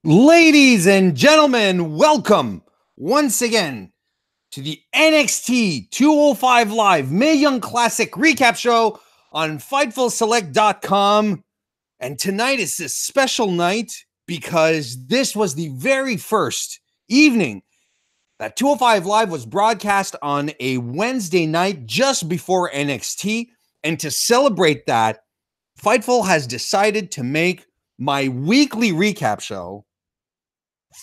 Ladies and gentlemen, welcome once again to the NXT 205 Live Mae Young Classic recap show on FightfulSelect.com. And tonight is a special night because this was the very first evening that 205 Live was broadcast on a Wednesday night just before NXT. And to celebrate that, Fightful has decided to make my weekly recap show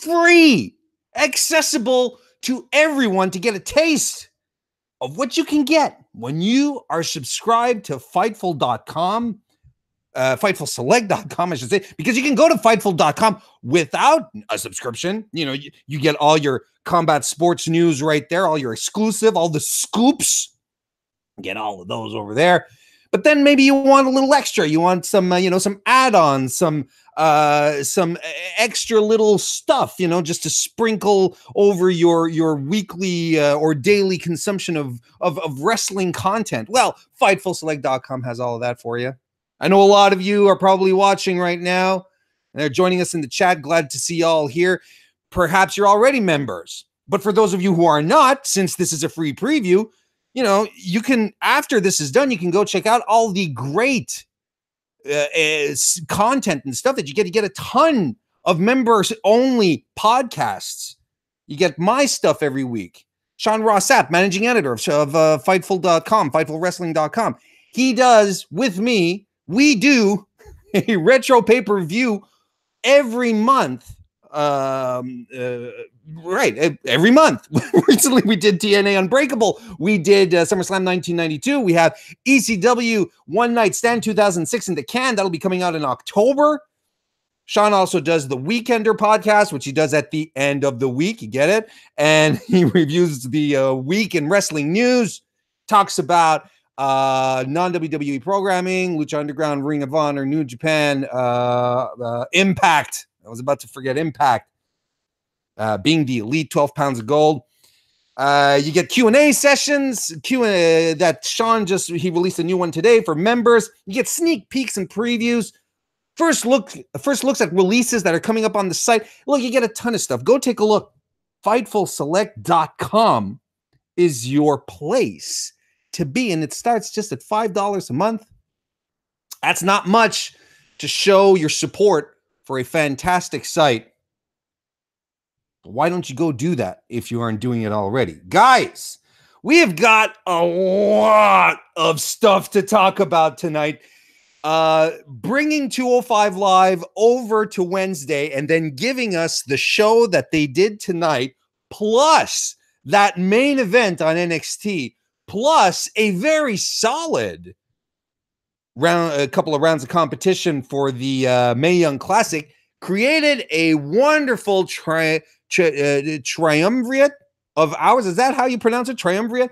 free, accessible to everyone to get a taste of what you can get when you are subscribed to Fightful.com, FightfulSelect.com, I should say, because you can go to Fightful.com without a subscription. You get all your combat sports news right there, all your exclusive, all the scoops. Get all of those over there. But then maybe you want a little extra. You want some, some add-ons, some extra little stuff, just to sprinkle over your weekly or daily consumption of wrestling content. Well, FightfulSelect.com has all of that for you. I know a lot of you are probably watching right now, and they're joining us in the chat. Glad to see you all here. Perhaps you're already members. But for those of you who are not, since this is a free preview, you can, after this is done, you can go check out all the great content and stuff that you get. You get a ton of members-only podcasts. You get my stuff every week. Sean Rossap, managing editor of Fightful.com, FightfulWrestling.com. He does, with me, we do a retro pay-per-view every month. Every month. Recently we did TNA Unbreakable, we did SummerSlam 1992, we have ECW One Night Stand 2006 in the can. That'll be coming out in October. Sean also does the Weekender podcast, which he does at the end of the week, you get it, and he reviews the week in wrestling news, talks about non-WWE programming, Lucha Underground, Ring of Honor, New Japan, Impact. I was about to forget Impact, being the elite 12 pounds of gold. You get Q&A sessions, that Sean he released a new one today for members. You get sneak peeks and previews, first looks at releases that are coming up on the site. Look, you get a ton of stuff. Go take a look. FightfulSelect.com is your place to be, and it starts just at $5 a month. That's not much to show your support for a fantastic site. Why don't you go do that if you aren't doing it already? Guys, we have got a lot of stuff to talk about tonight. Bringing 205 Live over to Wednesday and then giving us the show that they did tonight, plus that main event on NXT, plus a very solid a couple of rounds of competition for the Mae Young Classic, created a wonderful triumvirate of hours. Is that how you pronounce it? Triumvirate?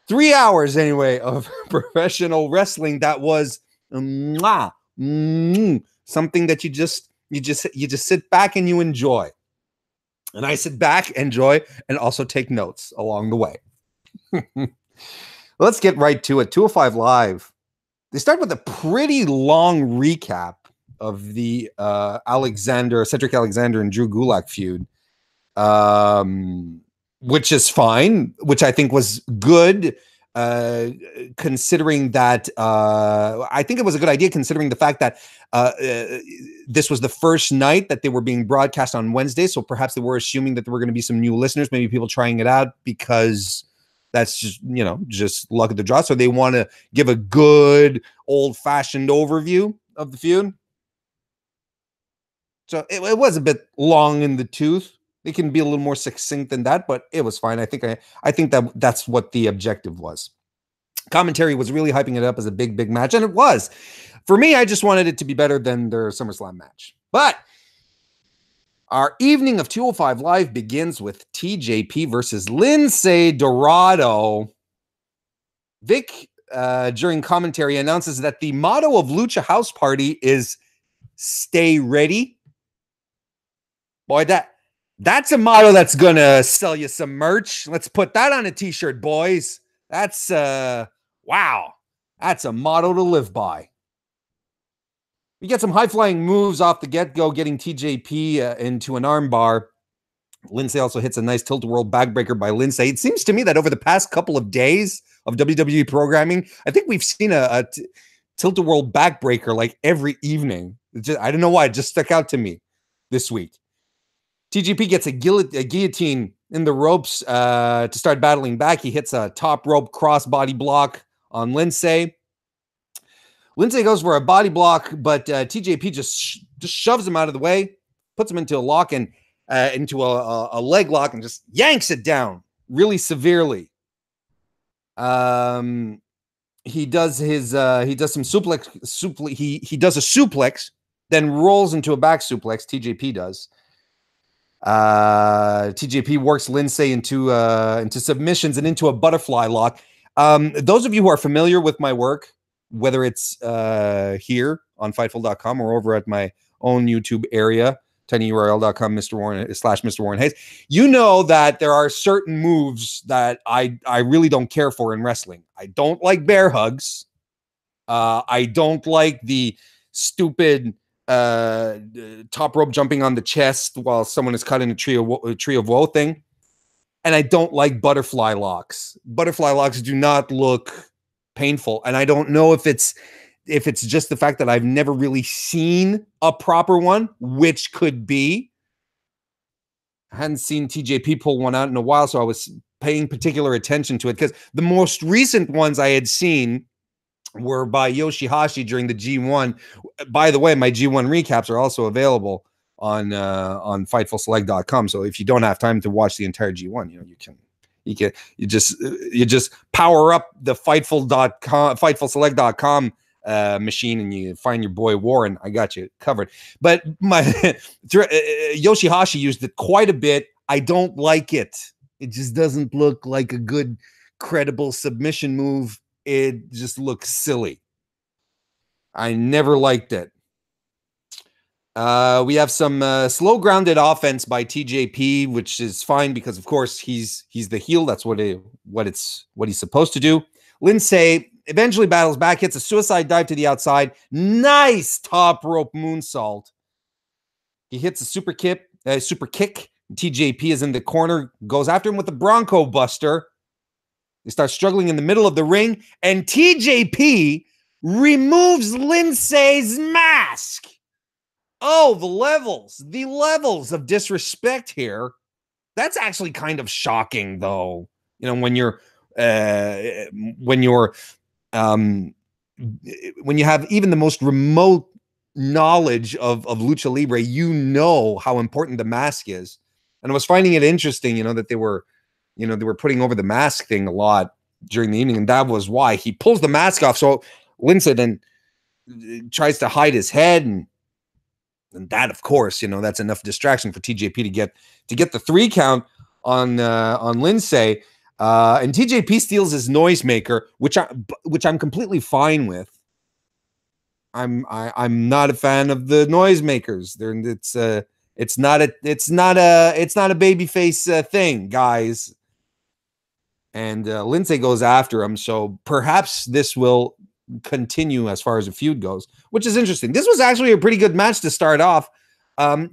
3 hours anyway of professional wrestling that was something that you just sit back and you enjoy. And I sit back, enjoy, and also take notes along the way. Let's get right to it. 205 Live. They start with a pretty long recap of the Cedric Alexander and Drew Gulak feud, which is fine, which I think was good, considering that I think it was a good idea considering the fact that this was the first night that they were being broadcast on Wednesday, so perhaps they were assuming that there were going to be some new listeners, maybe people trying it out because that's just luck of the draw. So they want to give a good old-fashioned overview of the feud. So it was a bit long in the tooth. They can be a little more succinct than that, but it was fine. I think that's what the objective was. Commentary was really hyping it up as a big match, and it was. For me, I just wanted it to be better than their SummerSlam match. But our evening of 205 Live begins with TJP versus Lince Dorado. Vic, during commentary, announces that the motto of Lucha House Party is "Stay ready." Boy, that's a motto that's gonna sell you some merch. Let's put that on a t-shirt, boys. That's wow. That's a motto to live by. We get some high-flying moves off the get-go, getting TJP into an armbar. Lindsay also hits a nice tilt-a-whirl backbreaker by Lindsay. It seems to me that over the past couple of days of WWE programming, I think we've seen a tilt-a-whirl backbreaker like every evening. I don't know why. It just stuck out to me this week. TJP gets a guillotine in the ropes to start battling back. He hits a top rope crossbody block on Lindsay. Lindsay goes for a body block, but TJP just shoves him out of the way, puts him into a lock and into a leg lock, and just yanks it down really severely. He does some suplex. He does a suplex, then rolls into a back suplex. TJP does. TJP works Lindsay into submissions and into a butterfly lock. Those of you who are familiar with my work, whether it's here on Fightful.com or over at my own YouTube area, tinyurl.com /Mr. Warren Hayes, you know that there are certain moves that I really don't care for in wrestling. I don't like bear hugs. I don't like the stupid top rope jumping on the chest while someone is cut in a tree of woe thing. And I don't like butterfly locks. Butterfly locks do not look painful. And I don't know if it's just the fact that I've never really seen a proper one, which could be. I hadn't seen TJP pull one out in a while, so I was paying particular attention to it, because the most recent ones I had seen were by Yoshihashi during the G1. By the way, my G1 recaps are also available on FightfulSelect.com. So if you don't have time to watch the entire G1, you just power up the FightfulSelect.com machine and you find your boy Warren. I got you covered. But my Yoshihashi used it quite a bit. I don't like it. It just doesn't look like a good, credible submission move. It just looks silly. I never liked it. We have some slow grounded offense by TJP, which is fine because, of course, he's the heel. That's what he's supposed to do. Lindsay eventually battles back, hits a suicide dive to the outside. Nice top rope moonsault. He hits a super kick. TJP is in the corner, goes after him with the Bronco Buster. They start struggling in the middle of the ring, and TJP removes Lindsay's mask. Oh, the levels of disrespect here. That's actually kind of shocking, though. You know, when you have even the most remote knowledge of Lucha Libre, you know how important the mask is. And I was finding it interesting, that they were putting over the mask thing a lot during the evening, and that was why he pulls the mask off. So Lindsay then tries to hide his head, and that, of course, that's enough distraction for TJP to get the 3 count on Lindsay. And TJP steals his noisemaker, which I'm completely fine with. I'm not a fan of the noisemakers. It's not a babyface thing, guys. And Lindsay goes after him, so perhaps this will continue as far as the feud goes, which is interesting. This was actually a pretty good match to start off. I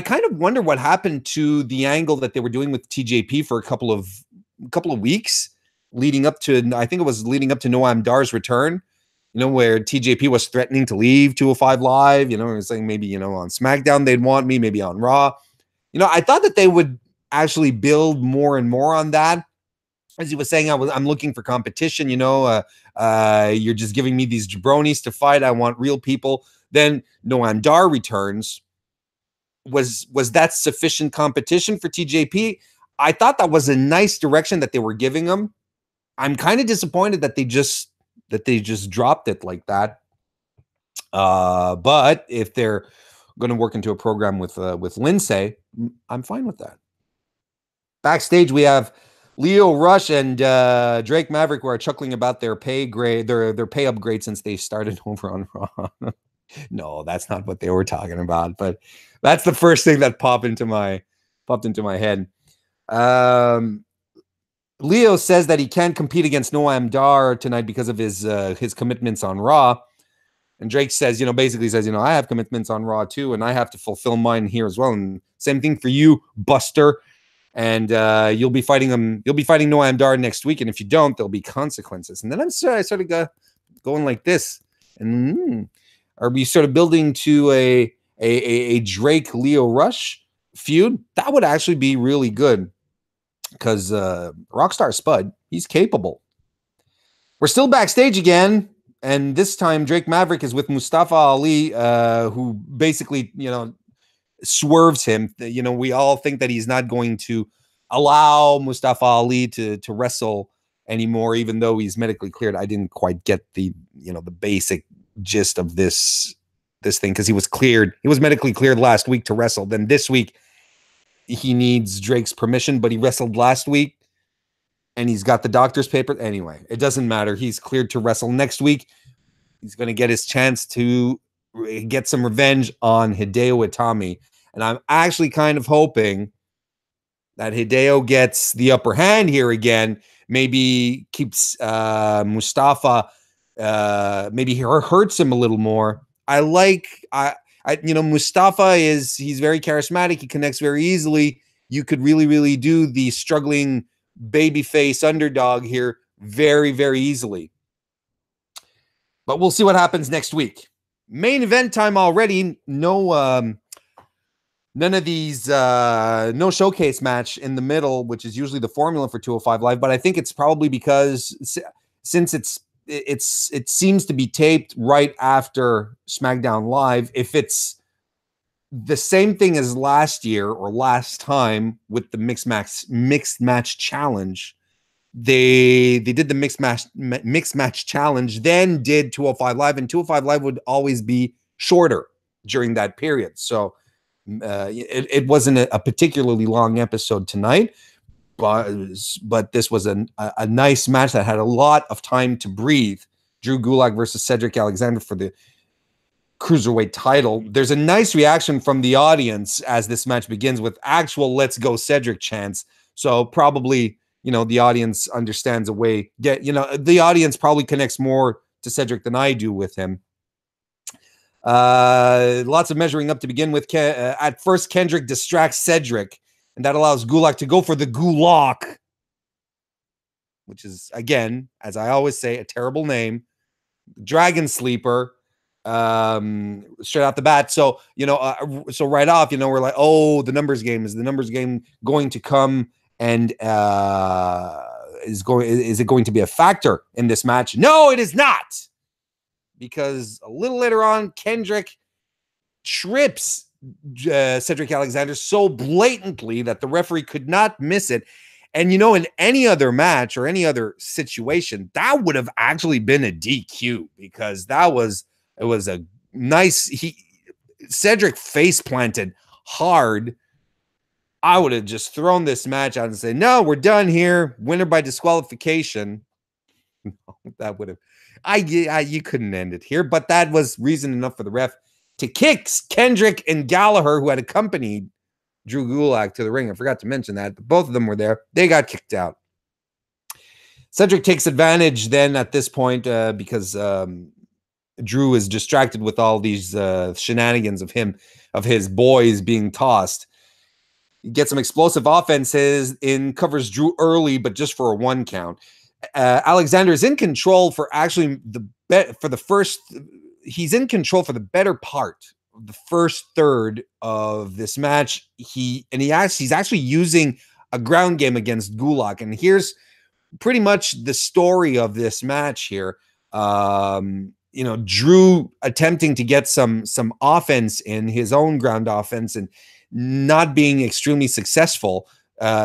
kind of wonder what happened to the angle that they were doing with TJP for a couple of weeks leading up to, I think it was leading up to Noam Dar's return, where TJP was threatening to leave 205 Live, saying maybe, on SmackDown they'd want me, maybe on Raw. I thought that they would actually build more and more on that. As he was saying, I'm looking for competition, you're just giving me these jabronis to fight. I want real people. Then Noam Dar returns. Was that sufficient competition for TJP? I thought that was a nice direction that they were giving him. I'm kind of disappointed that they just dropped it like that. But if they're going to work into a program with Lindsay, I'm fine with that. Backstage, we have Leo Rush and Drake Maverick, who are chuckling about their pay grade, their pay upgrade since they started over on Raw. No, that's not what they were talking about, but that's the first thing that popped into my head. Leo says that he can't compete against Noam Dar tonight because of his commitments on Raw. And Drake says, basically says, I have commitments on Raw too, and I have to fulfill mine here as well. And same thing for you, Buster. And you'll be fighting him. You'll be fighting Noam Dar next week. And if you don't, there'll be consequences. And then I sort of going like this. And are we sort of building to a Drake Leo Rush feud? That would actually be really good, because Rockstar Spud, he's capable. We're still backstage again, and this time Drake Maverick is with Mustafa Ali, who basically, swerves him. We all think that he's not going to allow Mustafa Ali to wrestle anymore, even though he's medically cleared. I didn't quite get the basic gist of this thing, because he was cleared. He was medically cleared last week to wrestle. Then this week he needs Drake's permission, but he wrestled last week and he's got the doctor's paper. Anyway, it doesn't matter. He's cleared to wrestle next week. He's going to get his chance to get some revenge on Hideo Itami. And I'm actually kind of hoping that Hideo gets the upper hand here again. Maybe keeps Mustafa, maybe hurts him a little more. Mustafa he's very charismatic. He connects very easily. You could really, really do the struggling babyface underdog here very, very easily. But we'll see what happens next week. Main event time already. None of these, no showcase match in the middle, which is usually the formula for 205 Live. But I think it's probably because since it seems to be taped right after SmackDown Live, if it's the same thing as last year or last time with the mixed match challenge, they did the mixed match challenge, then did 205 Live, and 205 Live would always be shorter during that period. So it wasn't a particularly long episode tonight, but this was a nice match that had a lot of time to breathe. Drew Gulak versus Cedric Alexander for the Cruiserweight title. There's a nice reaction from the audience as this match begins with actual "Let's go Cedric" chants. So probably, the audience understands a way. The audience probably connects more to Cedric than I do with him. Lots of measuring up to begin with. At first, Kendrick distracts Cedric, and that allows Gulak to go for the Gulak, which is, again, as I always say, a terrible name. Dragon Sleeper. Straight out the bat. So, so right off, we're like, oh, the numbers game. Is the numbers game going to come, and is it going to be a factor in this match? No, it is not. Because a little later on, Kendrick trips Cedric Alexander so blatantly that the referee could not miss it. And, in any other match or any other situation, that would have actually been a DQ, because it was a nice, Cedric face planted hard. I would have just thrown this match out and said, no, we're done here. Winner by disqualification. That would have, you couldn't end it here, but that was reason enough for the ref to kick Kendrick and Gallagher, who had accompanied Drew Gulak to the ring. I forgot to mention that, but both of them were there. They got kicked out. Cedric takes advantage then at this point because Drew is distracted with all these shenanigans of his boys being tossed. He gets some explosive offenses in, covers Drew early, but just for a 1 count. Alexander is in control for actually he's in control for the better part of the first third of this match. He's actually using a ground game against Gulak, and here's pretty much the story of this match here. Drew attempting to get some offense in his own ground offense and not being extremely successful.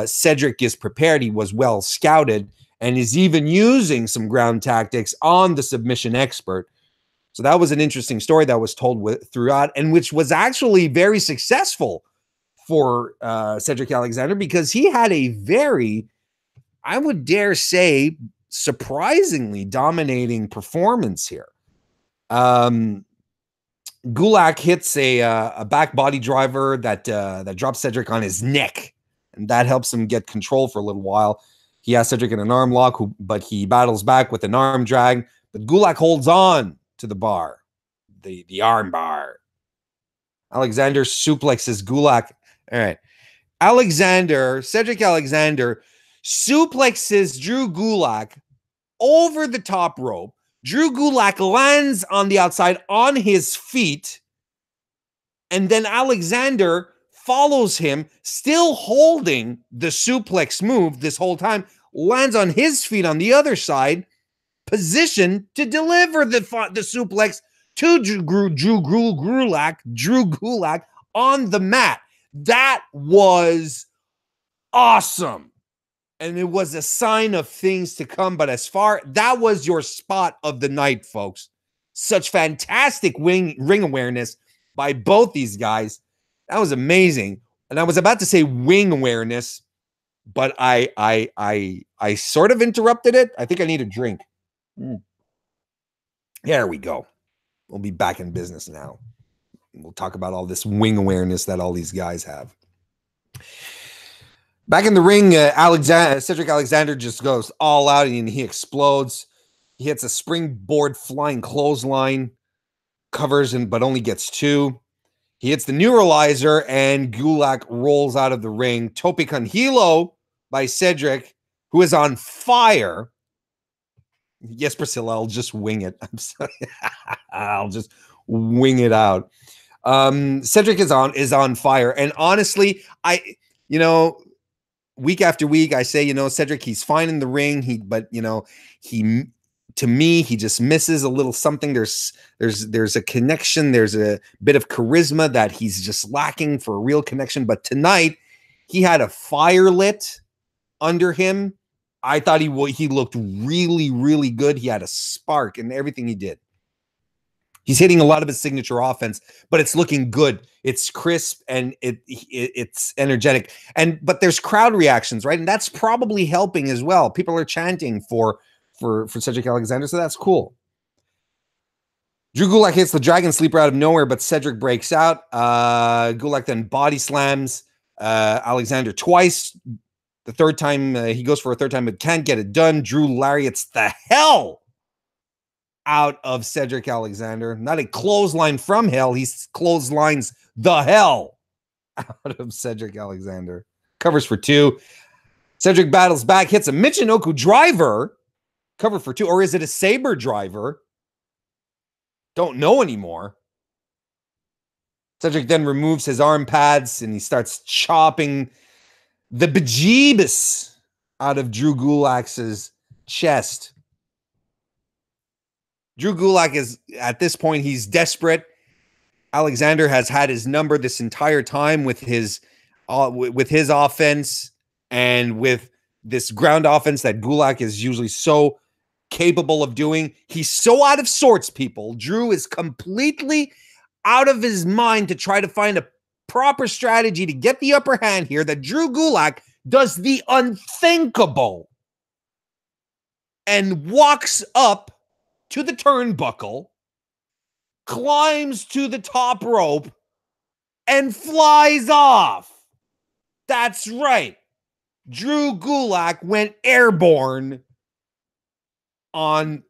Cedric is prepared. He was well scouted and is even using some ground tactics on the submission expert. So that was an interesting story that was told throughout, and which was actually very successful for Cedric Alexander, because he had a very, I would dare say, surprisingly dominating performance here. Gulak hits a back body driver that drops Cedric on his neck, and that helps him get control for a little while. He has Cedric in an arm lock, but he battles back with an arm drag, but Gulak holds on to the bar. the arm bar. Alexander suplexes Gulak. All right. Cedric Alexander suplexes Drew Gulak over the top rope. Drew Gulak lands on the outside on his feet. And then Alexander follows him, still holding the suplex move this whole time, lands on his feet on the other side, positioned to deliver the suplex to Drew Gulak on the mat. That was awesome. And it was a sign of things to come. But that was your spot of the night, folks. Such fantastic ring awareness by both these guys. That was amazing. And I was about to say wing awareness, but I sort of interrupted it. I think I need a drink. There we go. We'll be back in business now. We'll talk about all this wing awareness that all these guys have. Back in the ring, Cedric Alexander just goes all out and he explodes. He hits a springboard flying clothesline, covers but only gets 2. He hits the neuralizer and Gulak rolls out of the ring. Tope con hilo by Cedric, who is on fire. Yes, Priscilla, I'll just wing it. I'm sorry. I'll just wing it out. Cedric is on fire. And honestly, week after week, I say, Cedric, he's fine in the ring. To me, he just misses a little something. There's a connection. There's a bit of charisma that he's just lacking for a real connection. But tonight, he had a fire lit under him. I thought he looked really, really good. He had a spark in everything he did. He's hitting a lot of his signature offense, but it's looking good. It's crisp and it's energetic. But there's crowd reactions, right? And that's probably helping as well. People are chanting for Cedric Alexander, so that's cool. Drew Gulak hits the Dragon Sleeper out of nowhere, but Cedric breaks out. Gulak then body slams Alexander twice. The third time, he goes for a third time, but can't get it done. Drew lariats the hell out of Cedric Alexander. Not a clothesline from hell. He clotheslines the hell out of Cedric Alexander. Covers for 2. Cedric battles back, hits a Michinoku driver. Cover for 2. Or is it a Saber driver? Don't know anymore. Cedric then removes his arm pads and he starts chopping the bejeebus out of Drew Gulak's chest. Drew Gulak is, at this point, he's desperate. Alexander has had his number this entire time with his offense and with this ground offense that Gulak is usually so capable of doing. He's so out of sorts, people. Drew is completely out of his mind to try to find a proper strategy to get the upper hand here, that Drew Gulak does the unthinkable and walks up to the turnbuckle, climbs to the top rope, and flies off. That's right. Drew Gulak went airborne on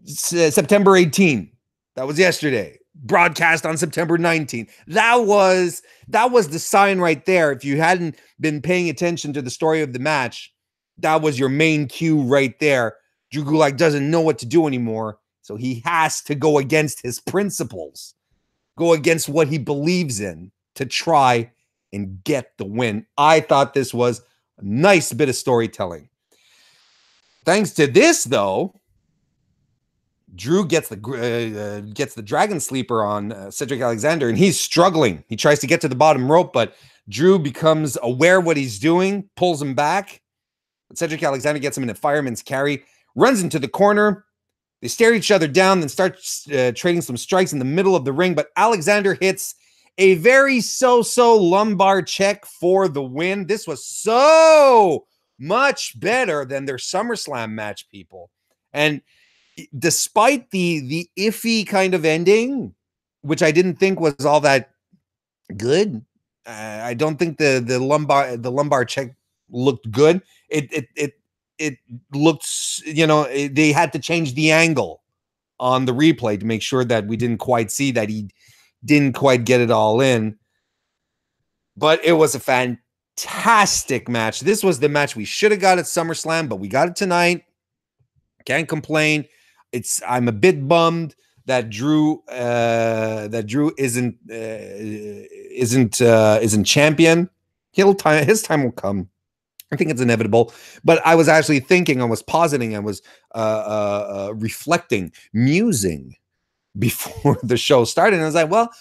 September 18th. That was yesterday. Broadcast on September 19th. That was the sign right there. If you hadn't been paying attention to the story of the match, that was your main cue right there. Drew Gulak doesn't know what to do anymore, so he has to go against his principles, go against what he believes in to try and get the win. I thought this was a nice bit of storytelling. Thanks to this, though, Drew gets the Dragon Sleeper on Cedric Alexander, and he's struggling. He tries to get to the bottom rope, but Drew becomes aware of what he's doing, pulls him back. But Cedric Alexander gets him in a fireman's carry, runs into the corner. They stare each other down, then start trading some strikes in the middle of the ring. But Alexander hits a very so-so lumbar check for the win. This was so much better than their SummerSlam match, people. And despite the iffy kind of ending, which I didn't think was all that good, I don't think the lumbar check looked good. It looked, they had to change the angle on the replay to make sure that we didn't quite see that he didn't quite get it all in. But it was a fantastic match. This was the match we should have got at SummerSlam, but we got it tonight. Can't complain. I'm a bit bummed that Drew isn't champion. His time will come. I think it's inevitable. But I was actually thinking, I was positing, I was reflecting, musing before the show started. And I was like, well,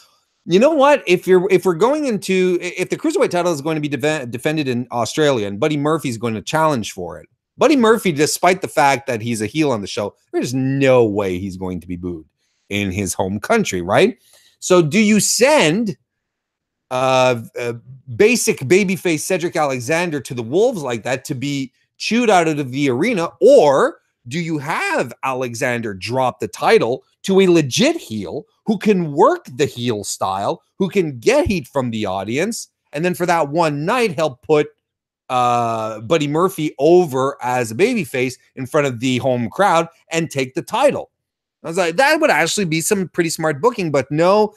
you know what? If the cruiserweight title is going to be defended in Australia and Buddy Murphy's going to challenge for it, Buddy Murphy, despite the fact that he's a heel on the show, there's no way he's going to be booed in his home country, right? So do you send basic babyface Cedric Alexander to the wolves like that to be chewed out of the arena, or do you have Alexander drop the title to a legit heel who can work the heel style, who can get heat from the audience, and then for that one night help put Buddy Murphy over as a babyface in front of the home crowd and take the title? I was like, that would actually be some pretty smart booking, but no.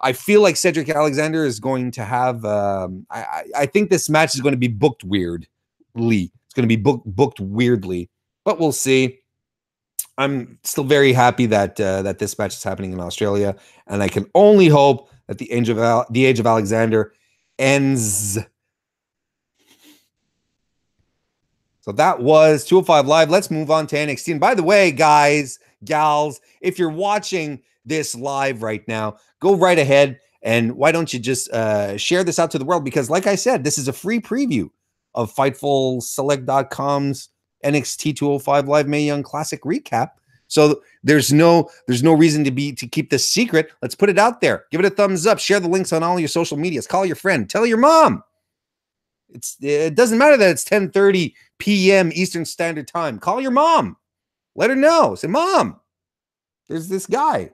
I feel like Cedric Alexander is going to have. I think this match is going to be booked weirdly. It's going to be booked weirdly, but we'll see. I'm still very happy that that this match is happening in Australia, and I can only hope that the age of Alexander ends. So that was 205 Live. Let's move on to NXT. And by the way, guys, gals, if you're watching this live right now, go right ahead, and why don't you just share this out to the world? Because like I said, this is a free preview of FightfulSelect.com's NXT 205 Live Mae Young Classic recap. So there's no reason to keep this secret. Let's put it out there. Give it a thumbs up. Share the links on all your social medias. Call your friend. Tell your mom. It doesn't matter that it's 10:30 p.m. Eastern Standard Time. Call your mom. Let her know. Say, Mom, there's this guy.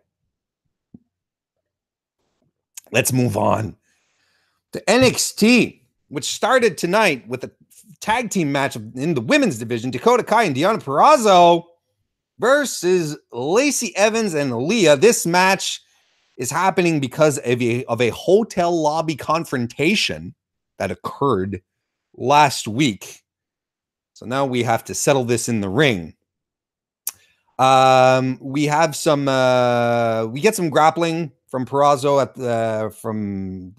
Let's move on to NXT, which started tonight with a tag team match in the women's division. Dakota Kai and Deonna Purrazzo versus Lacey Evans and Aaliyah. This match is happening because of a hotel lobby confrontation that occurred last week. So now we have to settle this in the ring. We get some grappling from Purrazzo from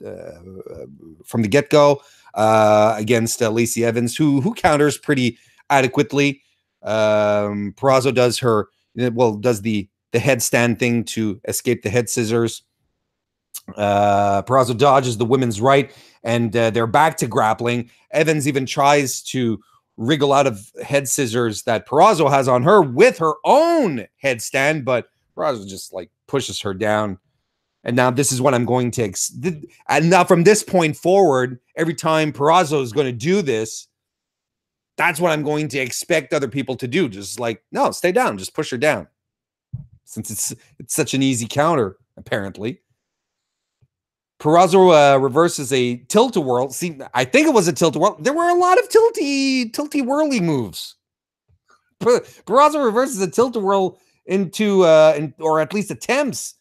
the get-go against Lacey Evans, who counters pretty adequately. Purrazzo does the headstand thing to escape the head scissors. Purrazzo dodges the women's right, and they're back to grappling. Evans even tries to wriggle out of head scissors that Purrazzo has on her with her own headstand, but Purrazzo just like pushes her down. And now this is what I'm going to and now from this point forward, every time Purrazzo is going to do this, that's what I'm going to expect other people to do. Just like, no, stay down, just push her down. Since it's such an easy counter, apparently. Purrazzo reverses a tilt-a-whirl. See, I think it was a tilt-a-whirl. There were a lot of tilty-whirly moves. Purrazzo reverses a tilt-a-whirl into, or at least attempts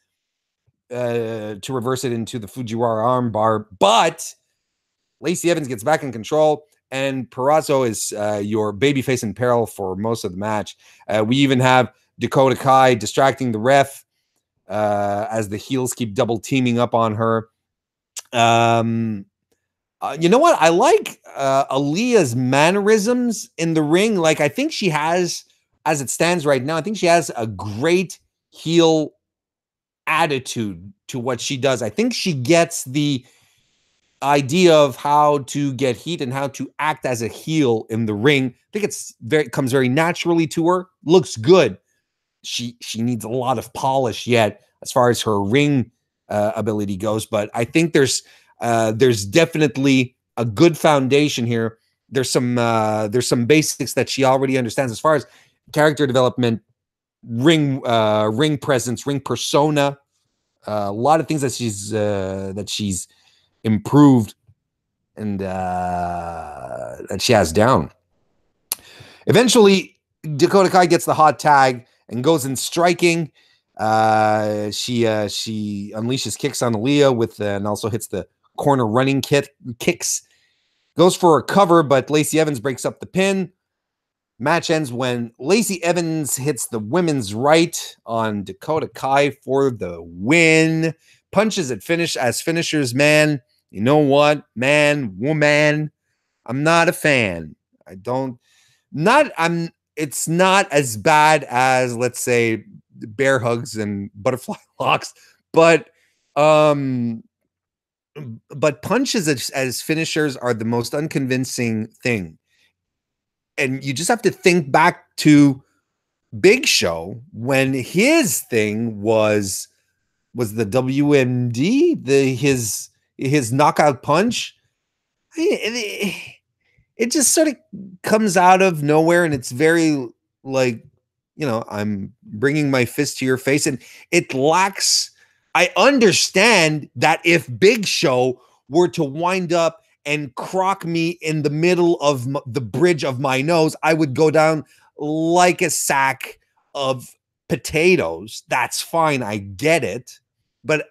to reverse it into the Fujiwara armbar. But Lacey Evans gets back in control, and Purrazzo is your babyface in peril for most of the match. We even have Dakota Kai distracting the ref as the heels keep double teaming up on her. You know what? I like Aaliyah's mannerisms in the ring. Like, I think she has, as it stands right now, I think she has a great heel attitude to what she does. I think she gets the idea of how to get heat and how to act as a heel in the ring. I think comes very naturally to her. Looks good. She needs a lot of polish yet as far as her ring ability goes, but I think there's definitely a good foundation here. There's some basics that she already understands as far as character development, ring presence, ring persona, a lot of things that she's improved and that she has down. Eventually, Dakota Kai gets the hot tag and goes in striking. She unleashes kicks on Aaliyah with and also hits the corner running kicks. Goes for a cover, but Lacey Evans breaks up the pin. Match ends when Lacey Evans hits the women's right on Dakota Kai for the win. Punches at finishers, man. You know what? Man, woman. I'm not a fan. It's not as bad as, let's say, bear hugs and butterfly locks, but punches as finishers are the most unconvincing thing. And you just have to think back to Big Show when his thing was the WMD, his knockout punch. It just sort of comes out of nowhere, and it's very like, I'm bringing my fist to your face, and it lacks. I understand that if Big Show were to wind up and crock me in the middle of the bridge of my nose, I would go down like a sack of potatoes. That's fine. I get it. But,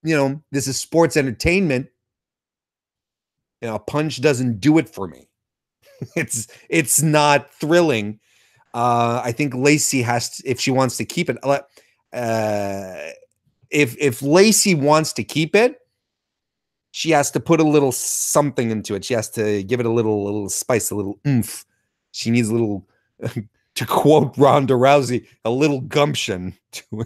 this is sports entertainment. A punch doesn't do it for me. It's not thrilling. I think Lacey has to, if she wants to keep it. If Lacey wants to keep it, she has to put a little something into it. She has to give it a little spice, a little oomph. She needs a little, to quote Ronda Rousey, a little gumption to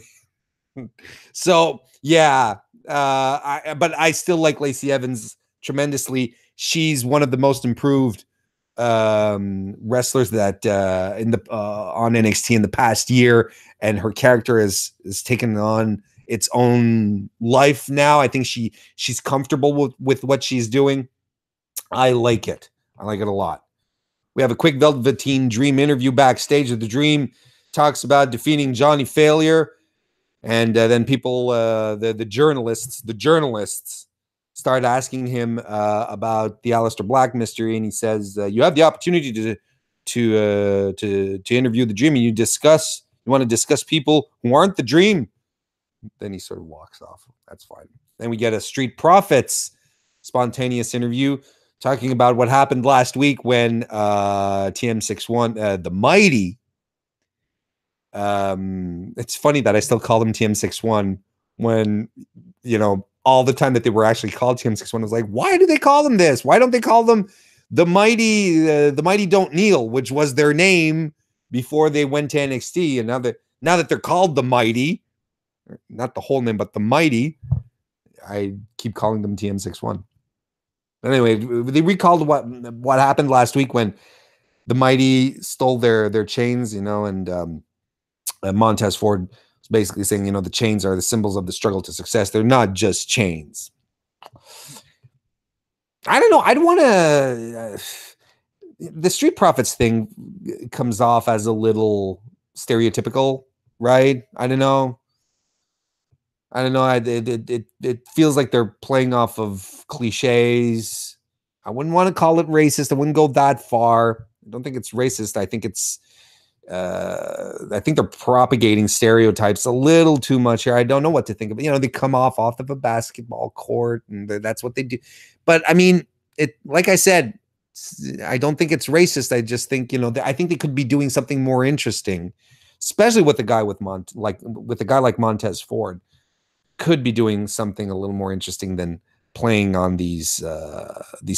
it. So yeah, but I still like Lacey Evans tremendously. She's one of the most improved wrestlers that on NXT in the past year, and her character is taken on its own life now. I think she's comfortable with what she's doing. I like it. I like it a lot. We have a quick Velveteen Dream interview backstage. The Dream talks about defeating Johnny Failure, and then people, the journalists start asking him about the Aleister Black mystery, and he says, "You have the opportunity to interview the Dream, and you want to discuss people who aren't the Dream." Then he sort of walks off. That's fine. Then we get a Street Profits spontaneous interview talking about what happened last week when TM61, the Mighty. It's funny that I still call them TM61 when, all the time that they were actually called TM61. I was like, why do they call them this? Why don't they call them the Mighty? The Mighty Don't Kneel, which was their name before they went to NXT, and now that they're called the Mighty, not the whole name, but the Mighty, I keep calling them TM61. Anyway, they recalled what happened last week when the Mighty stole their chains, and Montez Ford was basically saying, the chains are the symbols of the struggle to success. They're not just chains. I don't know. I'd want to. The Street Profits thing comes off as a little stereotypical, right? I don't know. It feels like they're playing off of cliches. I wouldn't want to call it racist. I wouldn't go that far. I don't think it's racist. I think they're propagating stereotypes a little too much here. I don't know what to think of it. They come off of a basketball court, and that's what they do. But I mean, like I said, I don't think it's racist. I just think, I think they could be doing something more interesting, especially with a guy with a guy like Montez Ford. Could be doing something a little more interesting than playing on these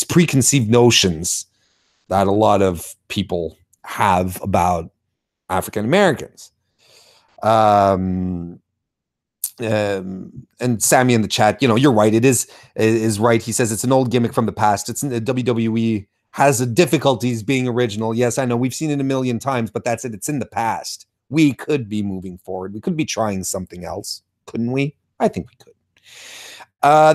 preconceived notions that a lot of people have about African Americans. And Sammy in the chat, you're right. It is right. He says it's an old gimmick from the past. It's WWE has difficulties being original. Yes, I know we've seen it a million times, but that's it. It's in the past. We could be moving forward. We could be trying something else, couldn't we? I think we could.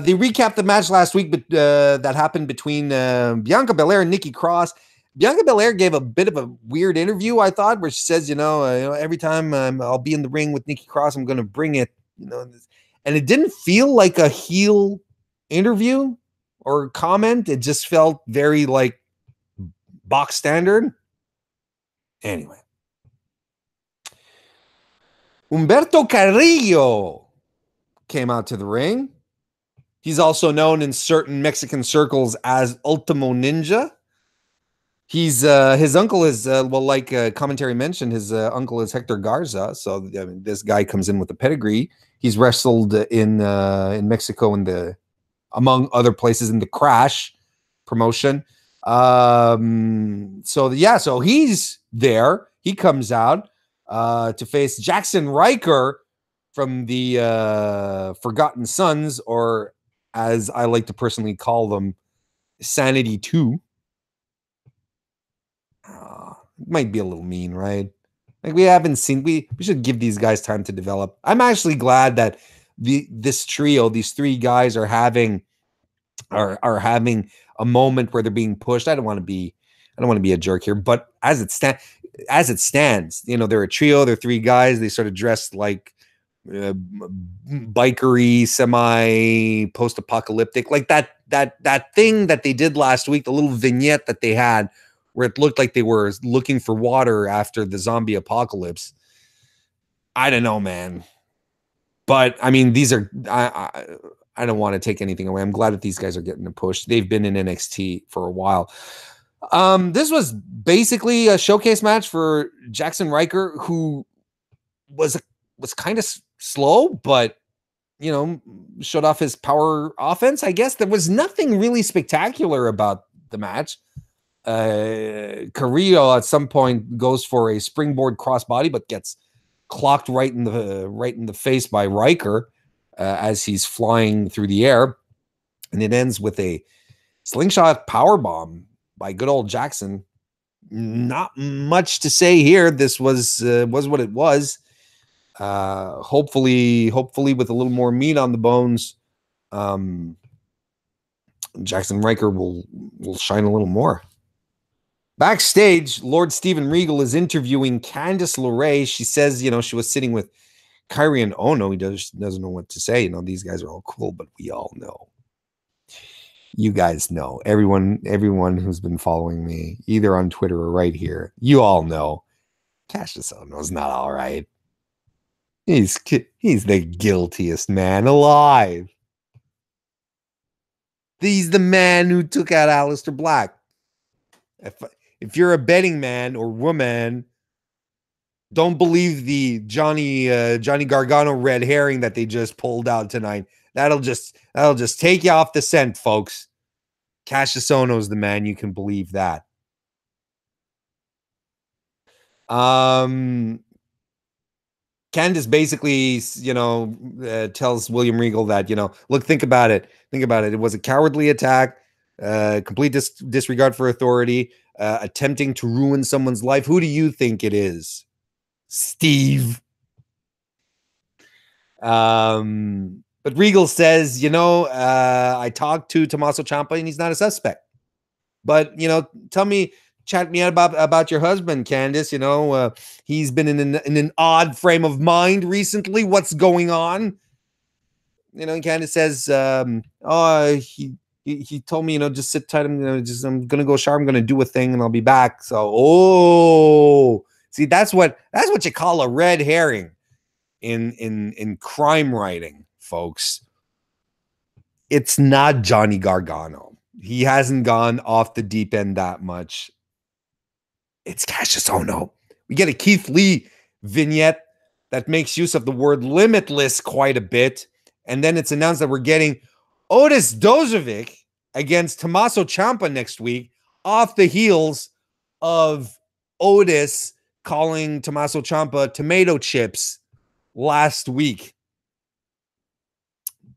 They recapped the match last week, but that happened between Bianca Belair and Nikki Cross. Bianca Belair gave a bit of a weird interview, I thought, where she says, every time I'll be in the ring with Nikki Cross, I'm going to bring it, and it didn't feel like a heel interview or comment. It just felt very like box standard. Anyway. Humberto Carrillo came out to the ring. He's also known in certain Mexican circles as Ultimo Ninja. He's his uncle is like commentary mentioned, his uncle is Hector Garza. So I mean, this guy comes in with a pedigree. He's wrestled in Mexico among other places in the Crash promotion. So he's there. He comes out to face Jackson Riker from the Forgotten Sons, or as I like to personally call them, Sanity 2. Might be a little mean, right? Like we haven't seen, we should give these guys time to develop. I'm actually glad that this trio, these three guys are having a moment where they're being pushed. I don't want to be a jerk here, but as it stands, you know, they're a trio, they're three guys, they sort of dressed like bikery, semi post-apocalyptic, like that thing that they did last week, the little vignette that they had where it looked like they were looking for water after the zombie apocalypse. I don't know, man. But I mean, these are I don't want to take anything away. I'm glad that these guys are getting a push. They've been in NXT for a while. This was basically a showcase match for Jackson Riker, who was kind of slow, but you know, showed off his power offense. I guess there was nothing really spectacular about the match. Carrillo at some point goes for a springboard crossbody, but gets clocked right in the face by Riker as he's flying through the air, and it ends with a slingshot power bomb by good old Jackson. Not much to say here. This was what it was. Hopefully with a little more meat on the bones, Jackson Riker will shine a little more. Backstage, Lord Steven Regal is interviewing Candice LeRae. She says, you know, she was sitting with Kyrie and Ono. He doesn't know what to say. You know, these guys are all cool, but we all know. You guys know. Everyone who's been following me, either on Twitter or right here, you all know. Cassius Ohno's not all right. He's the guiltiest man alive. He's the man who took out Aleister Black. If you're a betting man or woman, don't believe the Johnny Gargano red herring that they just pulled out tonight. That'll just take you off the scent, folks. Cassius Ohno's the man. You can believe that. Candice basically, you know, tells William Regal that, you know, look, think about it. It was a cowardly attack, complete disregard for authority, attempting to ruin someone's life. Who do you think it is? Steve. But Regal says, you know, I talked to Tommaso Ciampa and he's not a suspect. But, you know, chat me about your husband, Candice. You know, he's been in an odd frame of mind recently. What's going on? You know, and Candice says, he told me, you know, just sit tight. I'm gonna go shower. I'm gonna do a thing, and I'll be back. So, see, that's what you call a red herring in crime writing, folks. It's not Johnny Gargano. He hasn't gone off the deep end that much. It's Cassius Ohno. We get a Keith Lee vignette that makes use of the word limitless quite a bit. And then it's announced that we're getting Otis Dozovic against Tommaso Ciampa next week, off the heels of Otis calling Tommaso Ciampa tomato chips last week,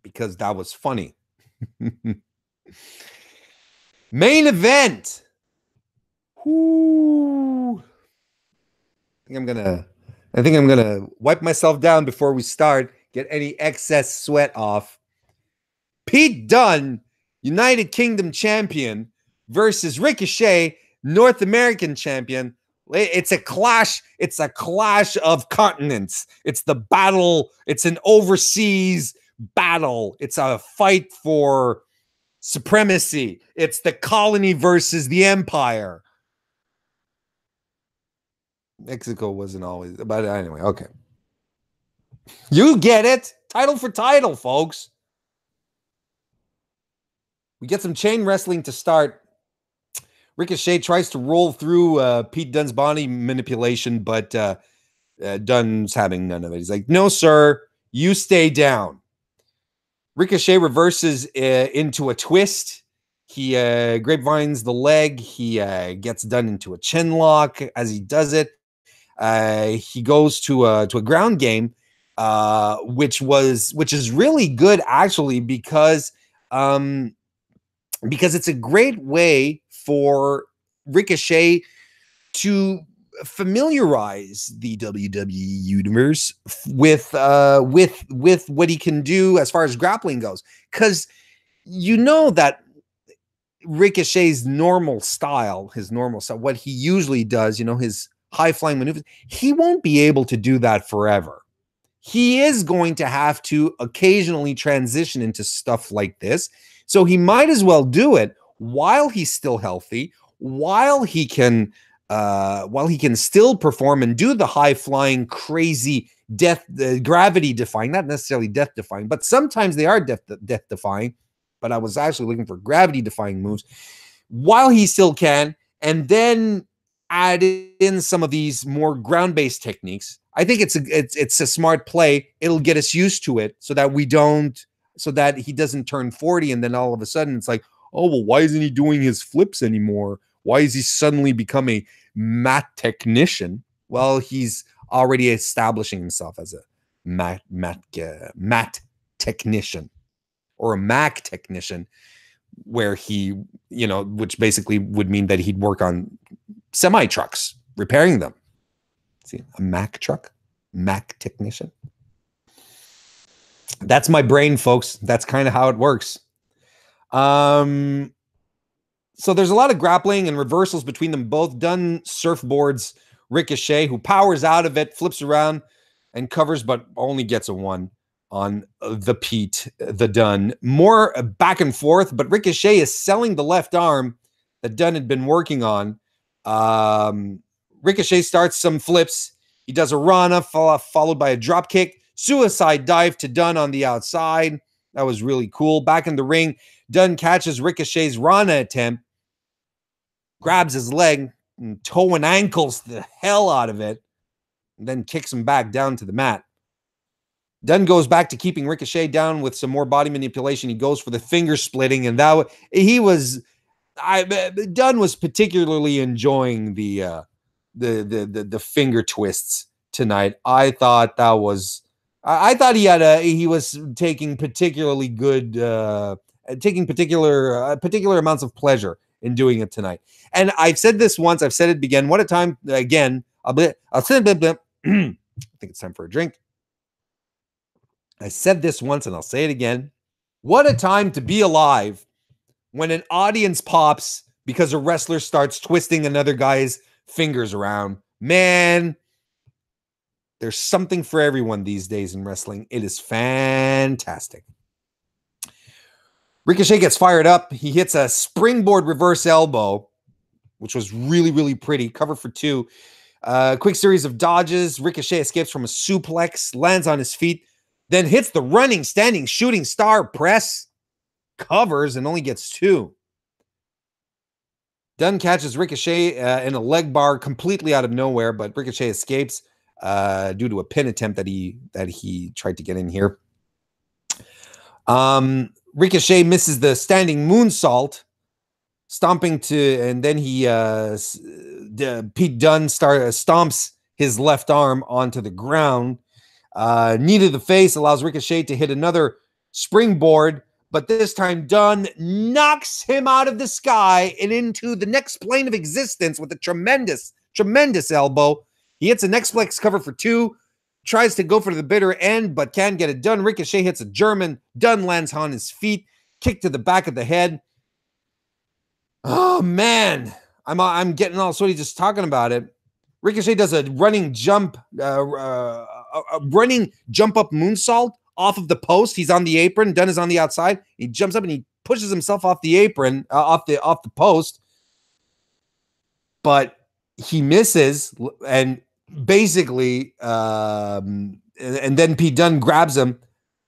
because that was funny. Main event. Whoo. I think I'm gonna wipe myself down before we start. Get any excess sweat off. Pete Dunne, United Kingdom champion, versus Ricochet, North American champion. It's a clash. It's a clash of continents. It's the battle. It's an overseas battle. It's a fight for supremacy. It's the colony versus the empire. Mexico wasn't always, but anyway, okay. You get it. Title for title, folks. We get some chain wrestling to start. Ricochet tries to roll through Pete Dunne's body manipulation, but Dunne's having none of it. He's like, no, sir, you stay down. Ricochet reverses into a twist. He grapevines the leg. He gets Dunne into a chin lock. As he does it, he goes to a ground game, which is really good actually because it's a great way for Ricochet to familiarize the WWE universe with what he can do as far as grappling goes, because you know that Ricochet's normal style, what he usually does, his high flying maneuvers, he won't be able to do that forever. He is going to have to occasionally transition into stuff like this. So he might as well do it while he's still healthy, while he can still perform and do the high flying, crazy gravity defying, not necessarily death defying, but sometimes they are death defying. But I was actually looking for gravity defying moves while he still can, and then add in some of these more ground based techniques. I think it's a smart play. It'll get us used to it so that he doesn't turn 40 and then all of a sudden it's like, oh, well, why isn't he doing his flips anymore? Why is he suddenly become a mat technician? Well, he's already establishing himself as a mat technician or a Mac technician, where he, which basically would mean that he'd work on semi trucks, repairing them. See, a Mac truck, Mac technician. That's my brain, folks. That's kind of how it works. So there's a lot of grappling and reversals between them both. Dunne surfboards Ricochet, who powers out of it, flips around and covers, but only gets a 1 on the Dunne. More back and forth, but Ricochet is selling the left arm that Dunne had been working on. Ricochet starts some flips. He does a Rana followed by a drop kick. Suicide dive to Dunne on the outside. That was really cool. Back in the ring, Dunne catches Ricochet's Rana attempt, grabs his leg, and toe and ankles the hell out of it, and then kicks him back down to the mat. Dunne goes back to keeping Ricochet down with some more body manipulation. He goes for the finger splitting, and Dunne was particularly enjoying the finger twists tonight. I thought he was taking particularly good, particular amounts of pleasure in doing it tonight. And I've said this once, I've said it again. What a time again. I think it's time for a drink. I said this once and I'll say it again. What a time to be alive when an audience pops because a wrestler starts twisting another guy's fingers around. Man, there's something for everyone these days in wrestling. It is fantastic. Ricochet gets fired up. He hits a springboard reverse elbow, which was really, really pretty. Cover for 2. Quick series of dodges. Ricochet escapes from a suplex, lands on his feet, then hits the running, standing, shooting star press, covers, and only gets 2. Dunne catches Ricochet in a leg bar completely out of nowhere, but Ricochet escapes due to a pin attempt that he tried to get in here. Ricochet misses the standing moonsault, and then Pete Dunne stomps his left arm onto the ground. Knee to the face allows Ricochet to hit another springboard, but this time Dunne knocks him out of the sky and into the next plane of existence with a tremendous, tremendous elbow. He hits a Nextplex cover for 2, tries to go for the bitter end, but can't get it done. Ricochet hits a German. Dunne lands on his feet, kick to the back of the head. Oh man, I'm getting all sweaty just talking about it. Ricochet does a running jump up moonsault off of the post. He's on the apron. Dunne is on the outside. He jumps up and he pushes himself off the apron, off the post. But he misses, and basically and then Pete Dunne grabs him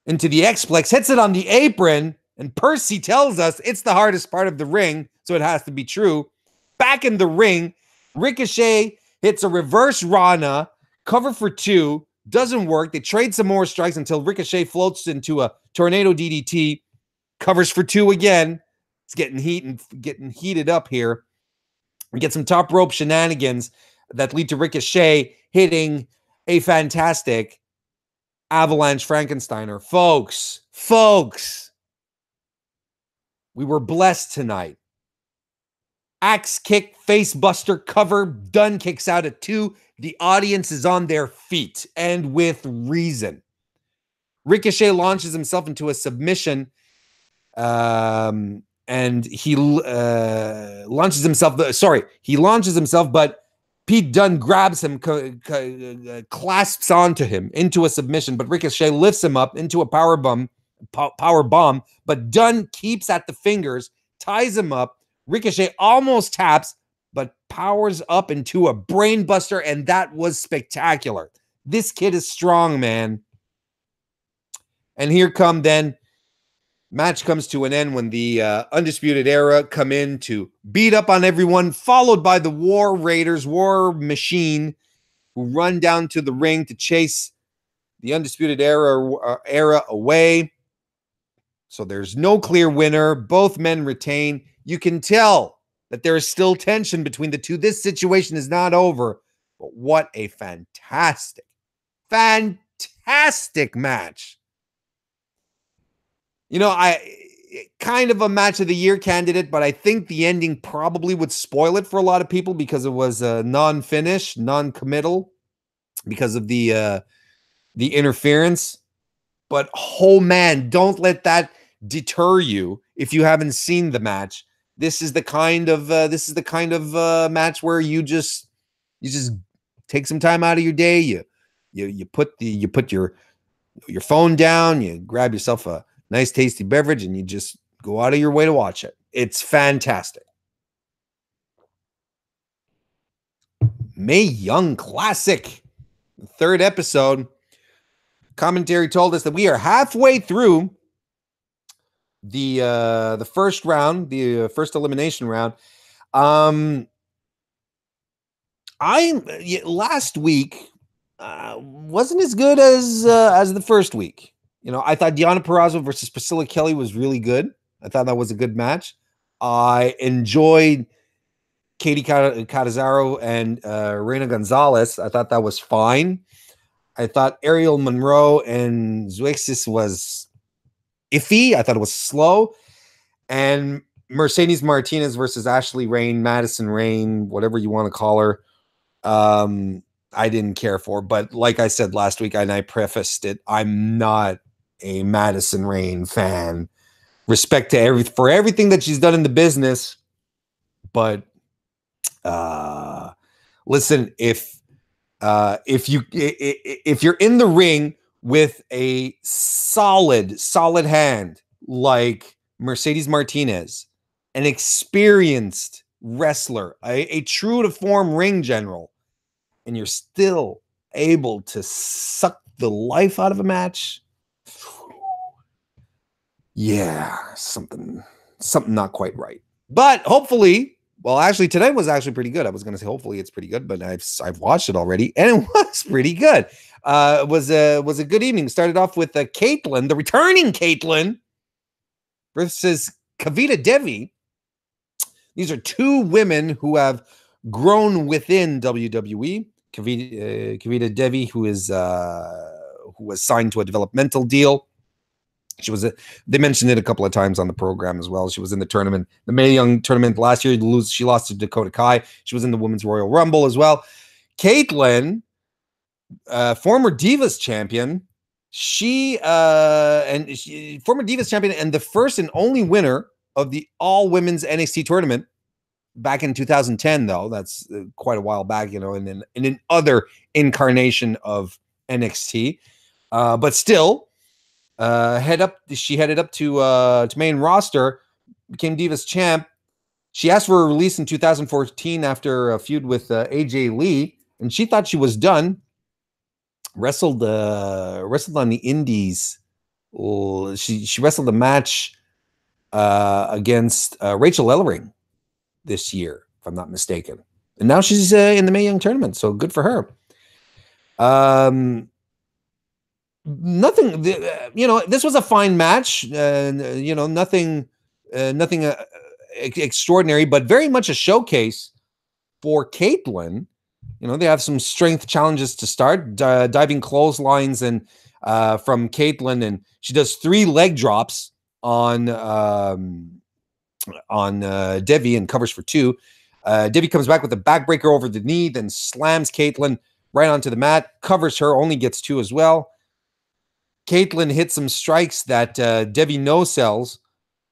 into the X-Plex, hits it on the apron, and Percy tells us it's the hardest part of the ring, so it has to be true. Back in the ring, Ricochet hits a reverse Rana, cover for 2, doesn't work. They trade some more strikes until Ricochet floats into a tornado DDT, covers for 2 again. It's getting heated up here. We get some top rope shenanigans that lead to Ricochet hitting a fantastic Avalanche Frankensteiner. Folks, we were blessed tonight. Axe kick, face buster, cover. Dunn kicks out at 2. The audience is on their feet, and with reason. Ricochet launches himself into a submission, and he launches himself. He launches himself, but Pete Dunne grabs him, clasps onto him into a submission, but Ricochet lifts him up into a power bomb, but Dunne keeps at the fingers, ties him up. Ricochet almost taps, but powers up into a brain buster, and that was spectacular. This kid is strong, man. And here come then, match comes to an end when the Undisputed Era come in to beat up on everyone, followed by the War Raiders, War Machine, who run down to the ring to chase the Undisputed Era away. So there's no clear winner. Both men retain. You can tell that there is still tension between the two. This situation is not over, but what a fantastic match. You know, kind of a match of the year candidate, but I think the ending probably would spoil it for a lot of people because it was a non-finish, non-committal because of the interference. But oh man, don't let that deter you if you haven't seen the match. This is the kind of match where you just take some time out of your day. You put your phone down, you grab yourself a nice tasty beverage, and you just go out of your way to watch it. It's fantastic. Mae Young Classic, the 3rd episode. Commentary told us that we are halfway through the first round, the first elimination round. Last week wasn't as good as the first week. You know, I thought Deonna Purrazzo versus Priscilla Kelly was really good. I thought that was a good match. I enjoyed Katie Catanzaro and Reina Gonzalez. I thought that was fine. I thought Ariel Monroe and Zuexis was iffy. I thought it was slow. And Mercedes Martinez versus Ashley Rain, Madison Rain, whatever you want to call her, I didn't care for. But like I said last week, and I prefaced it, I'm not a Madison Rain fan. Respect to for everything that she's done in the business. But listen, if you're in the ring with a solid hand like Mercedes Martinez, an experienced wrestler, a true to form ring general, and you're still able to suck the life out of a match, yeah, something not quite right. But hopefully, well, actually, today was actually pretty good. I was going to say hopefully it's pretty good, but I've watched it already, and it was pretty good. It was a good evening. Started off with Caitlyn, the returning Caitlyn, versus Kavita Devi. These are 2 women who have grown within WWE. Kavita Devi, who was signed to a developmental deal. She was they mentioned it a couple of times on the program as well. She was in the tournament, the Mae Young tournament last year. She lost to Dakota Kai. She was in the Women's Royal Rumble as well. Caitlyn, former Divas champion, former Divas champion, and the first and only winner of the all women's NXT tournament back in 2010. Though that's quite a while back, you know, in an other incarnation of NXT, but still. She headed up to main roster, became Divas champ. She asked for a release in 2014 after a feud with AJ Lee, and she thought she was done. wrestled on the Indies. She wrestled a match against Rachel Ellering this year, if I'm not mistaken. And now she's in the Mae Young tournament, so good for her. Nothing, this was a fine match. Nothing extraordinary, but very much a showcase for Caitlyn. They have some strength challenges to start, diving clotheslines and from Caitlyn, and she does 3 leg drops on Devi and covers for 2. Devi comes back with a backbreaker over the knee, then slams Caitlyn right onto the mat, covers her, only gets 2 as well. Caitlyn hits some strikes that Devi no-sells,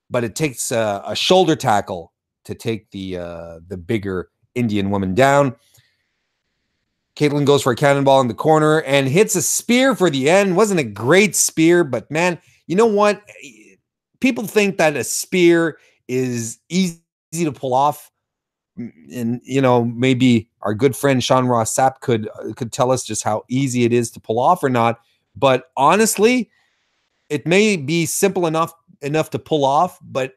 but it takes a shoulder tackle to take the bigger Indian woman down. Caitlyn goes for a cannonball in the corner and hits a spear for the end. Wasn't a great spear, but man, you know what? People think that a spear is easy to pull off. And, maybe our good friend Sean Ross Sapp could tell us just how easy it is to pull off or not. But honestly, it may be simple enough to pull off, but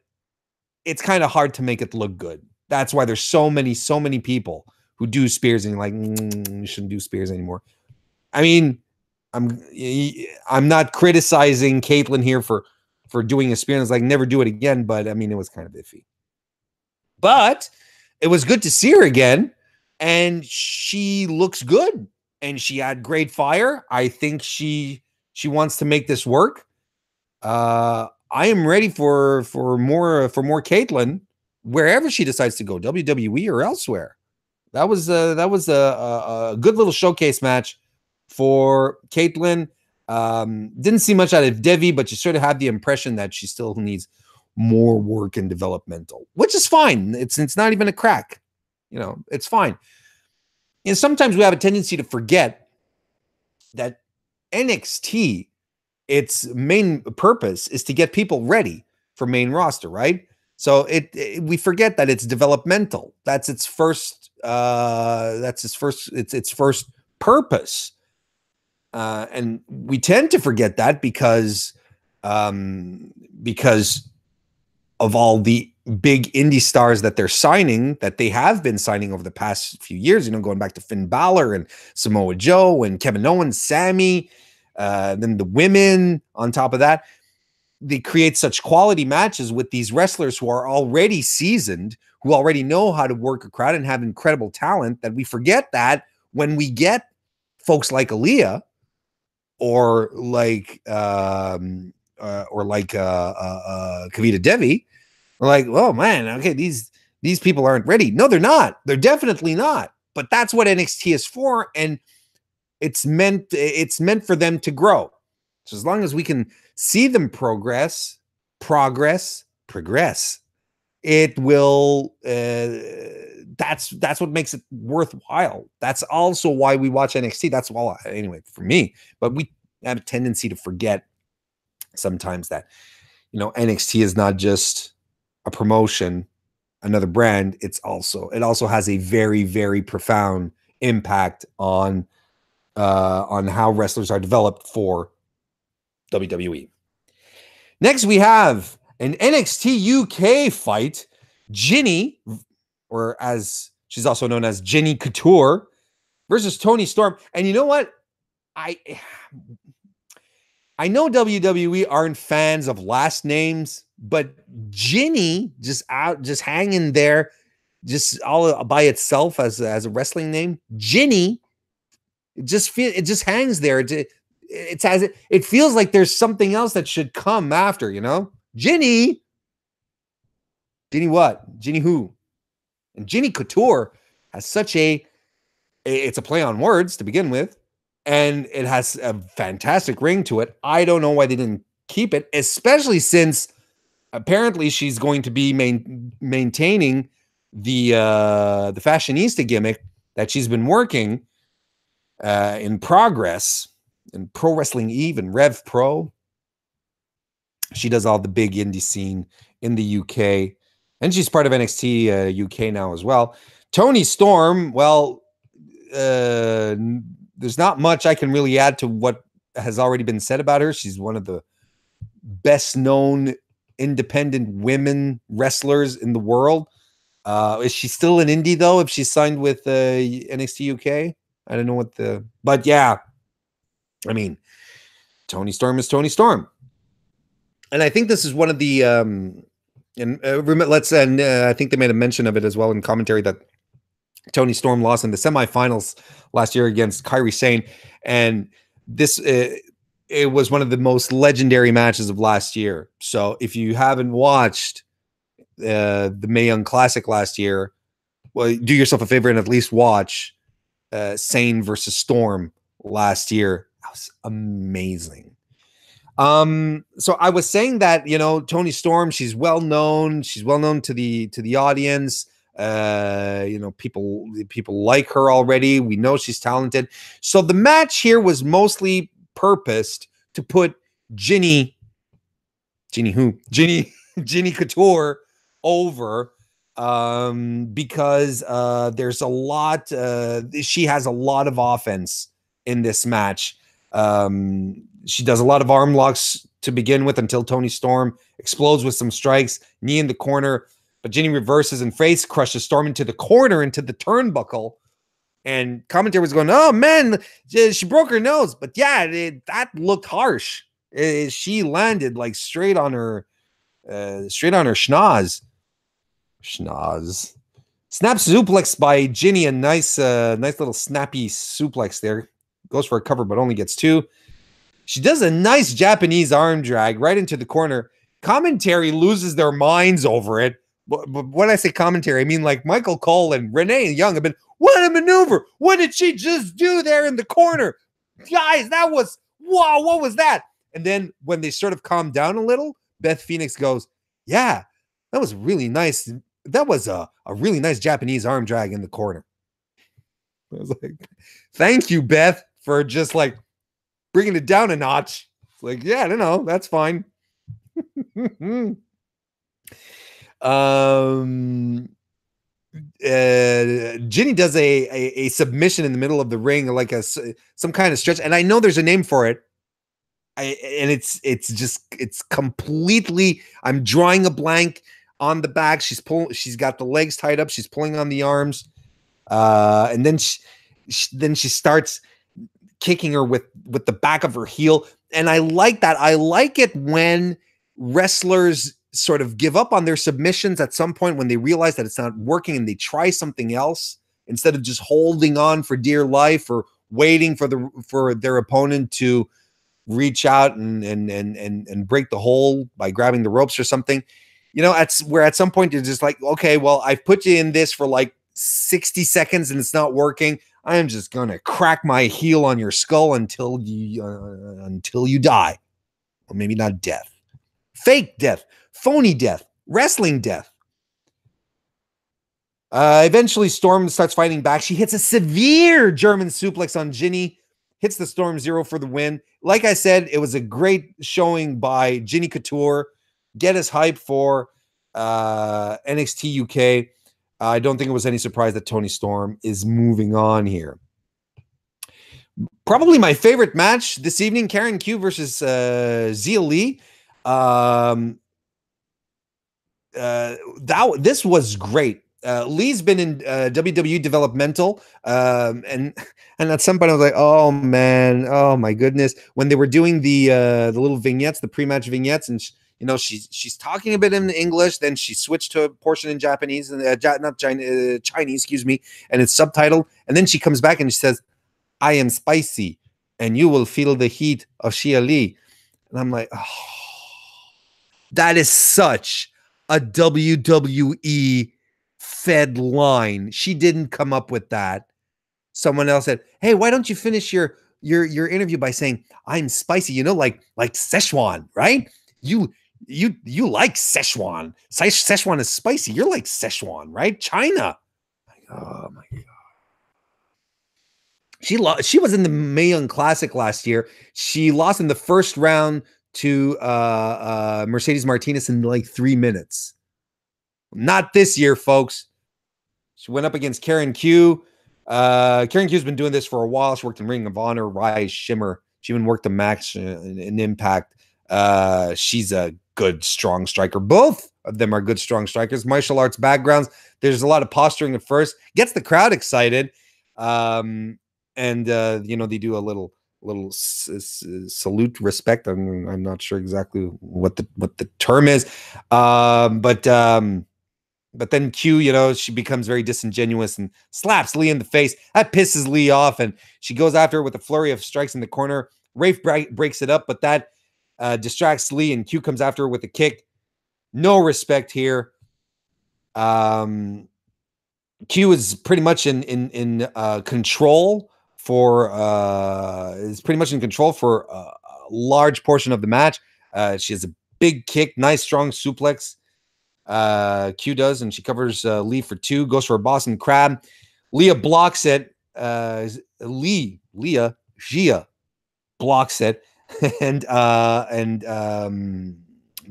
it's kind of hard to make it look good. That's why there's so many people who do spears and you're like, you shouldn't do spears anymore. I mean, I'm not criticizing Caitlyn here for doing a spear. And it's like, never do it again. But I mean, it was kind of iffy. But it was good to see her again. And she looks good. And she had great fire. I think she wants to make this work. I am ready for more Caitlyn wherever she decides to go, WWE or elsewhere. That was a good little showcase match for Caitlyn. Didn't see much out of Devi, but you sort of had the impression that she still needs more work and developmental, which is fine. It's not even a crack. It's fine. And sometimes we have a tendency to forget that NXT, its main purpose is to get people ready for main roster, right? So we forget that it's developmental. That's its first. Its first purpose, and we tend to forget that because of all the big indie stars that they have been signing over the past few years. Going back to Finn Balor and Samoa Joe and Kevin Owens, Sammy, then the women on top of that. They create such quality matches with these wrestlers who are already seasoned, who already know how to work a crowd and have incredible talent, that we forget that when we get folks like Aaliyah or like Kavita Devi, we're like, oh man, okay, these people aren't ready. No, they're not. They're definitely not. But that's what NXT is for, and it's meant for them to grow. So as long as we can see them progress, it will. That's what makes it worthwhile. That's also why we watch NXT. That's all, anyway, for me. But we have a tendency to forget sometimes that NXT is not just a promotion, another brand. It also has a very, very profound impact on how wrestlers are developed for WWE. Next, we have an NXT UK fight. Ginny, or as she's also known as Ginny Couture, versus Toni Storm. And you know what? I know WWE aren't fans of last names, but Ginny just hanging there, just all by itself as a wrestling name. Ginny, it just hangs there. It feels like there's something else that should come after, Ginny what? Ginny who? And Ginny Couture has such it's a play on words to begin with, and it has a fantastic ring to it. I don't know why they didn't keep it, especially since apparently she's going to be maintaining the fashionista gimmick that she's been working in Progress and Pro Wrestling Eve and Rev Pro. She does all the big indie scene in the UK, and she's part of NXT UK now as well. Toni Storm, well, there's not much I can really add to what has already been said about her. She's one of the best known independent women wrestlers in the world. Is she still an indie though? If she's signed with NXT UK, I don't know what but yeah, I mean, Toni Storm is Toni Storm, and I think this is one of the I think they made a mention of it as well in commentary that Toni Storm lost in the semifinals last year against Kairi Sane, and this it was one of the most legendary matches of last year. So if you haven't watched the Mae Young Classic last year, well, do yourself a favor and at least watch Sane versus Storm last year. That was amazing. So I was saying that, you know, Toni Storm, she's well known to the audience. You know, people like her already. We know she's talented. So the match here was mostly purposed to put Ginny Couture over, because there's a lot, she has a lot of offense in this match. She does a lot of arm locks to begin with until Toni Storm explodes with some strikes, knee in the corner, but Ginny reverses and face crushes Storm into the corner, into the turnbuckle. And commentary was going, oh man, she broke her nose. But yeah, that looked harsh. She landed like straight on her schnoz. Snap suplex by Ginny, a nice little snappy suplex there. Goes for a cover, but only gets 2. She does a nice Japanese arm drag right into the corner. Commentary loses their minds over it. But when I say commentary, I mean like Michael Cole and Renee Young have been, what a maneuver! What did she just do there in the corner? Guys, that was, wow, what was that? And then when they sort of calm down a little, Beth Phoenix goes, yeah, that was really nice. That was a really nice Japanese arm drag in the corner. I was like, thank you, Beth, for just like bringing it down a notch. It's like, yeah, I don't know. That's fine. Ginny does a submission in the middle of the ring, like some kind of stretch. And I know there's a name for it. It's completely, I'm drawing a blank on the back. She's got the legs tied up. She's pulling on the arms. And then she starts kicking her with the back of her heel. And I like that. I like it when wrestlers sort of give up on their submissions at some point when they realize that it's not working and they try something else instead of just holding on for dear life or waiting for their opponent to reach out and break the hole by grabbing the ropes or something. You know, at some point you're just like, okay, well, I've put you in this for like 60 seconds and it's not working. I am just going to crack my heel on your skull until you die. Or maybe not death. Fake death. Phony death. Wrestling death. Eventually, Storm starts fighting back. She hits a severe German suplex on Ginny. Hits the Storm Zero for the win. Like I said, it was a great showing by Ginny Couture. Get us hyped for NXT UK. I don't think it was any surprise that Toni Storm is moving on here. Probably my favorite match this evening, Karen Q versus Zia Lee. This was great. Lee's been in WWE developmental, and at some point I was like, oh man, oh my goodness, when they were doing the little vignettes, the pre-match vignettes, and you know, she's talking a bit in English, then she switched to a portion in Japanese and Chinese, excuse me, and it's subtitled, and then she comes back and she says, I am spicy, and you will feel the heat of Xia Li. And I'm like, oh, that is such a WWE fed line. She didn't come up with that. Someone else said, hey, why don't you finish your interview by saying, I'm spicy, you know, like Szechuan, right? You like Szechuan. Szechuan is spicy. You're like Szechuan, right? China. Oh my God. She was in the Mae Young Classic last year. She lost in the first round to Mercedes Martinez in like 3 minutes. Not this year, folks. She went up against Karen Q. Karen Q's been doing this for a while. She worked in Ring of Honor, Rise, Shimmer. She even worked a match in Impact. She's a good, strong striker. Both of them are good, strong strikers. Martial arts backgrounds. There's a lot of posturing at first. Gets the crowd excited. And they do a little salute, respect. I'm not sure exactly what the term is. But then Q, she becomes very disingenuous and slaps Lee in the face. That pisses Lee off, and she goes after her with a flurry of strikes in the corner. Rafe breaks it up, but that distracts Lee, and Q comes after her with a kick. No respect here. Q is pretty much in control for a large portion of the match. She has a big kick, nice strong suplex. Q does, and she covers Lee for 2, goes for a Boston Crab. Leah blocks it. Gia blocks it, and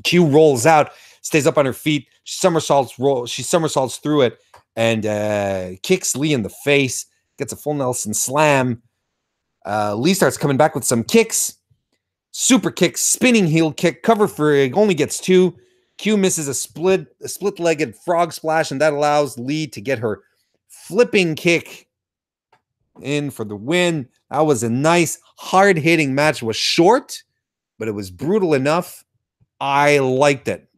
Q rolls out, stays up on her feet. She somersaults through it, and kicks Lee in the face. Gets a full Nelson slam. Lee starts coming back with some kicks. Super kick, spinning heel kick, cover for only gets 2. Q misses a split-legged frog splash, and that allows Lee to get her flipping kick in for the win. That was a nice, hard-hitting match. It was short, but it was brutal enough. I liked it.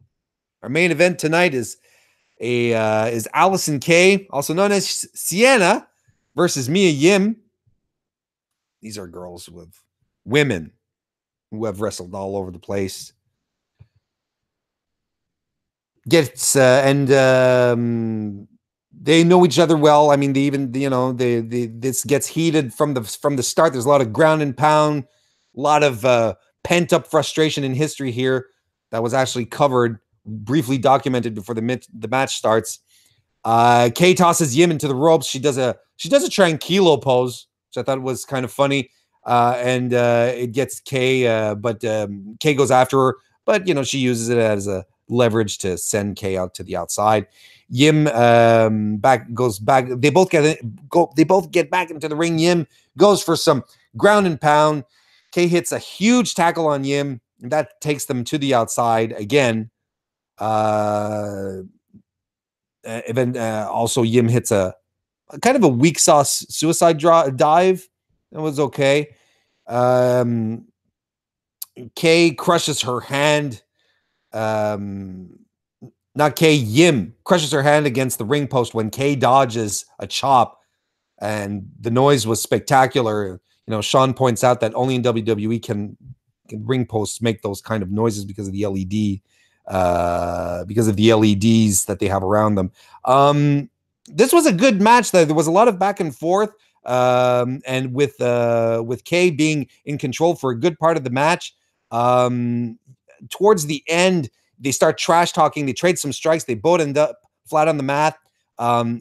Our main event tonight is Allison Kay, also known as Sienna, versus Mae Young. These are girls with women who have wrestled all over the place. They know each other well. I mean, this gets heated from the start. There's a lot of ground and pound, a lot of pent up frustration in history here that was actually covered, briefly documented before the match starts. Kay tosses Yim into the ropes. She does a tranquilo pose, which I thought was kind of funny. And it gets Kay, but Kay goes after her, but she uses it as a leverage to send Kay out to the outside. Yim goes back. They both get back into the ring. Yim goes for some ground and pound. Kay hits a huge tackle on Yim, and that takes them to the outside again. Also Yim hits a kind of a weak sauce suicide dive. That was okay. Kay crushes her hand. Not Kay, Yim crushes her hand against the ring post when Kay dodges a chop, and the noise was spectacular. Sean points out that only in WWE can ring posts make those kind of noises because of the LEDs that they have around them. This was a good match. There was a lot of back and forth, and with Kay being in control for a good part of the match. Towards the end, they start trash talking. They trade some strikes. They both end up flat on the mat.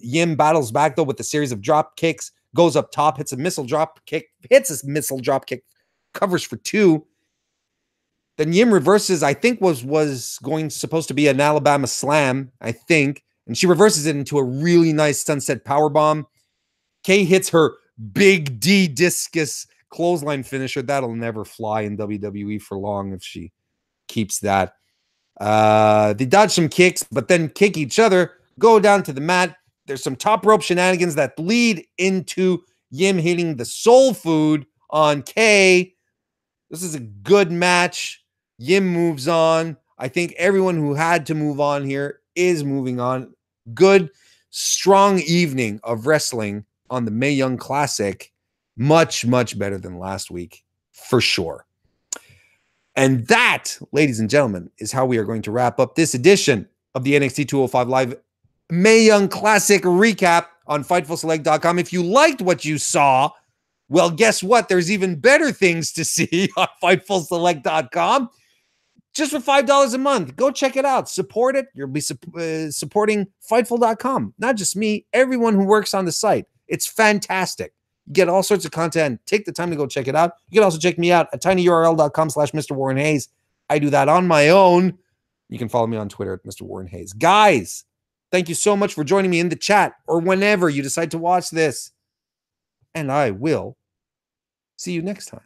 Yim battles back though with a series of drop kicks. Goes up top, hits a missile drop kick, covers for 2. Then Yim reverses. I think was supposed to be an Alabama slam. I think, and she reverses it into a really nice sunset powerbomb. Kay hits her big D discus clothesline finisher. That'll never fly in WWE for long if she keeps that. They dodge some kicks, but then kick each other, go down to the mat. There's some top rope shenanigans that lead into Yim hitting the soul food on Kay. This is a good match. Yim moves on. I think everyone who had to move on here is moving on. Good, strong evening of wrestling on the Mae Young Classic. Much, much better than last week, for sure. And that, ladies and gentlemen, is how we are going to wrap up this edition of the NXT 205 Live Mae Young Classic recap on FightfulSelect.com. If you liked what you saw, well, guess what? There's even better things to see on FightfulSelect.com. Just for $5 a month. Go check it out. Support it. You'll be supporting Fightful.com. Not just me, everyone who works on the site. It's fantastic. You get all sorts of content. Take the time to go check it out. You can also check me out at tinyurl.com/Mr. Warren Hayes. I do that on my own. You can follow me on Twitter at Mr. Warren Hayes. Guys, thank you so much for joining me in the chat or whenever you decide to watch this. and I will see you next time.